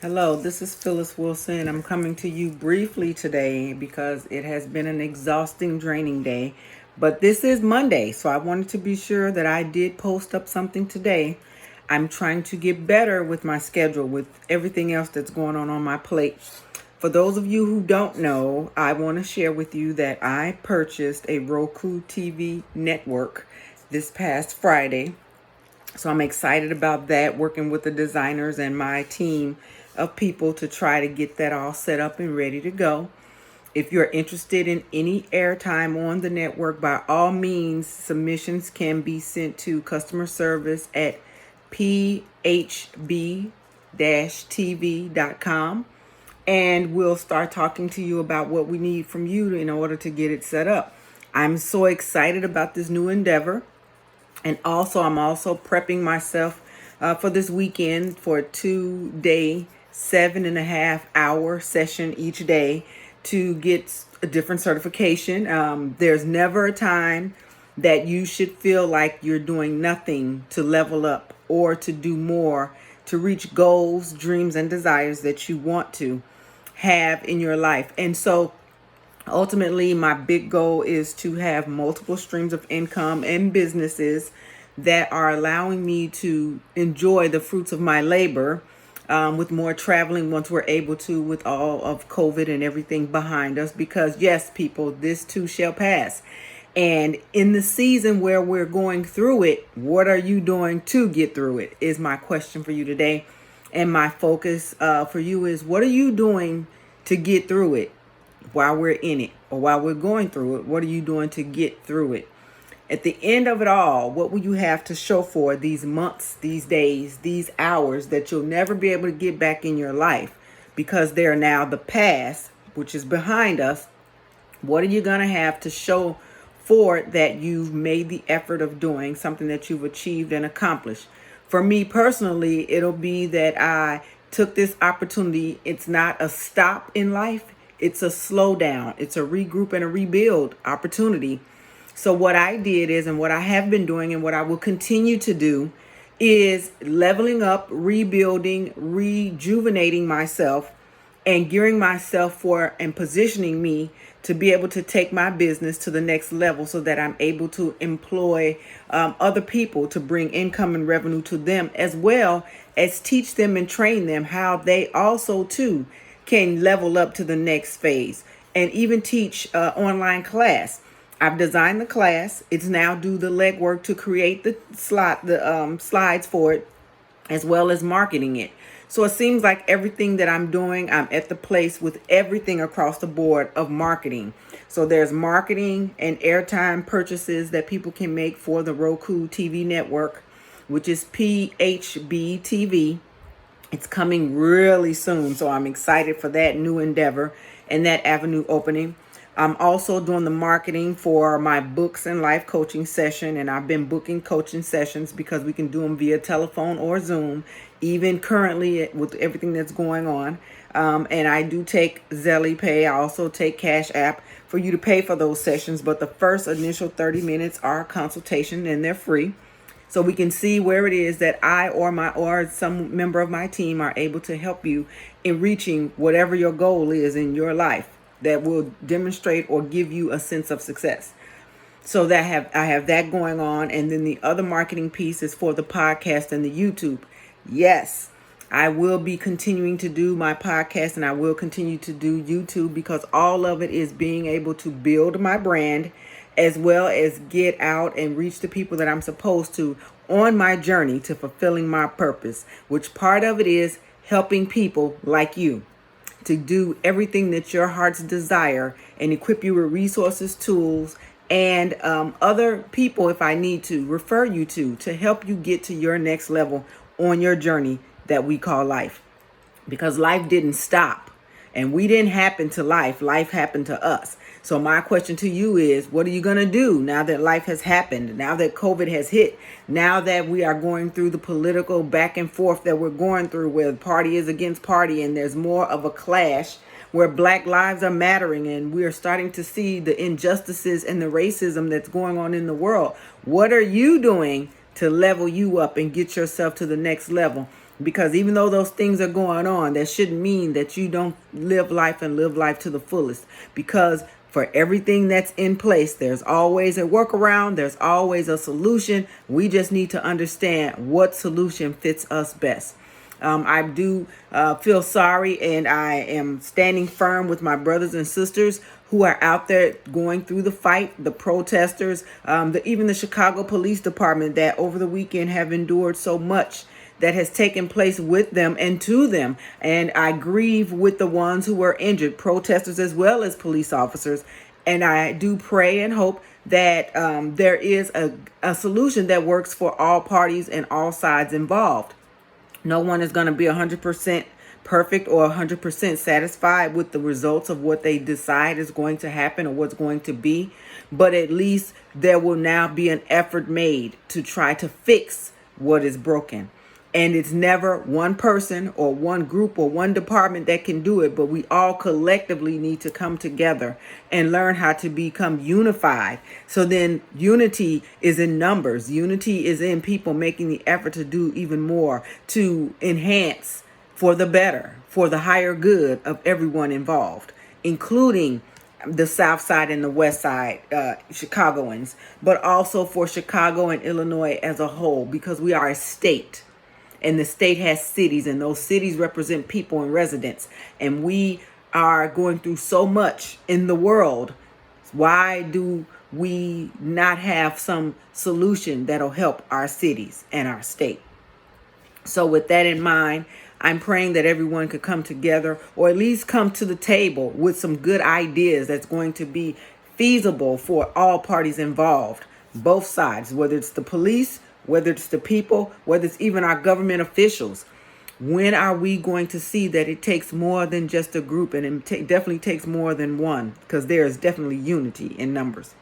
Hello, this is Phyllis Wilson. I'm coming to you briefly today because it has been an exhausting, draining day. But this is Monday, so I wanted to be sure that I did post up something today. I'm trying to get better with my schedule, with everything else that's going on my plate. For those of you who don't know, I want to share with you that I purchased a Roku TV network this past Friday. So I'm excited about that, working with the designers and my team of people to try to get that all set up and ready to go. If you're interested in any airtime on the network, by all means, submissions can be sent to customer service at phb-tv.com, and we'll start talking to you about what we need from you in order to get it set up. I'm so excited about this new endeavor. And also, I'm also prepping myself for this weekend for a 2-day, 7.5 hour session each day to get a different certification. There's never a time that you should feel like you're doing nothing to level up or to do more to reach goals, dreams, and desires that you want to have in your life. And so ultimately, my big goal is to have multiple streams of income and businesses that are allowing me to enjoy the fruits of my labor, with more traveling once we're able to, with all of COVID and everything behind us. Because yes, people, this too shall pass. And in the season where we're going through it, what are you doing to get through it is my question for you today. And my focus for you is, what are you doing to get through it? While we're in it or while we're going through it, what are you doing to get through it? At the end of it all, what will you have to show for these months, these days, these hours that you'll never be able to get back in your life because they're now the past, which is behind us? What are you going to have to show for it that you've made the effort of doing something that you've achieved and accomplished? For me personally, it'll be that I took this opportunity. It's not a stop in life. It's a slowdown. It's a regroup and a rebuild opportunity. So what I did is, and what I have been doing and what I will continue to do, is leveling up, rebuilding, rejuvenating myself, and gearing myself for and positioning me to be able to take my business to the next level so that I'm able to employ other people to bring income and revenue to them, as well as teach them and train them how they also too can level up to the next phase, and even teach online class. I've designed the class. It's now do the legwork to create the slides for it, as well as marketing it. So it seems like everything that I'm doing, I'm at the place with everything across the board of marketing. So there's marketing and airtime purchases that people can make for the Roku TV network, which is PHB TV. It's coming really soon, so I'm excited for that new endeavor and that avenue opening. I'm also doing the marketing for my books and life coaching session, and I've been booking coaching sessions because we can do them via telephone or Zoom, even currently with everything that's going on. And I do take Zelle Pay. I also take Cash App for you to pay for those sessions, but the first initial 30 minutes are a consultation, and they're free. So we can see where it is that I or some member of my team are able to help you in reaching whatever your goal is in your life that will demonstrate or give you a sense of success. So I have that going on. And then the other marketing piece is for the podcast and the YouTube. Yes, I will be continuing to do my podcast, and I will continue to do YouTube, because all of it is being able to build my brand, as well as get out and reach the people that I'm supposed to on my journey to fulfilling my purpose, which part of it is helping people like you to do everything that your hearts desire, and equip you with resources, tools, and other people, if I need to, refer you to help you get to your next level on your journey that we call life. Because life didn't stop, and we didn't happen to life. Life happened to us. So my question to you is, what are you going to do now that life has happened, now that COVID has hit, now that we are going through the political back and forth that we're going through, where party is against party and there's more of a clash, where Black lives are mattering, and we are starting to see the injustices and the racism that's going on in the world? What are you doing to level you up and get yourself to the next level? Because even though those things are going on, that shouldn't mean that you don't live life and live life to the fullest. Because for everything that's in place, there's always a workaround. There's always a solution. We just need to understand what solution fits us best. I do feel sorry, and I am standing firm with my brothers and sisters who are out there going through the fight, the protesters, even the Chicago Police Department that over the weekend have endured so much that has taken place with them and to them. And I grieve with the ones who were injured, protesters as well as police officers. And I do pray and hope that there is a solution that works for all parties and all sides involved. No one is going to be 100% perfect or 100% satisfied with the results of what they decide is going to happen or what's going to be. But at least there will now be an effort made to try to fix what is broken. And it's never one person or one group or one department that can do it, but we all collectively need to come together and learn how to become unified. So then unity is in numbers. Unity is in people making the effort to do even more, to enhance for the better, for the higher good of everyone involved, including the South Side and the West Side Chicagoans, but also for Chicago and Illinois as a whole, because we are a state. And the state has cities, and those cities represent people and residents. And we are going through so much in the world. Why do we not have some solution that'll help our cities and our state? So with that in mind, I'm praying that everyone could come together, or at least come to the table with some good ideas that's going to be feasible for all parties involved, both sides, whether it's the police, whether it's the people, whether it's even our government officials. When are we going to see that it takes more than just a group, and it definitely takes more than one, because there is definitely unity in numbers.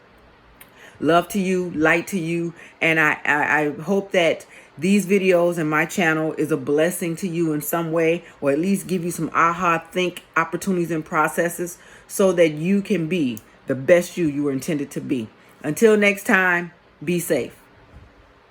Love to you, light to you, and I hope that these videos and my channel is a blessing to you in some way, or at least give you some aha think opportunities and processes so that you can be the best you were intended to be. Until next time, be safe.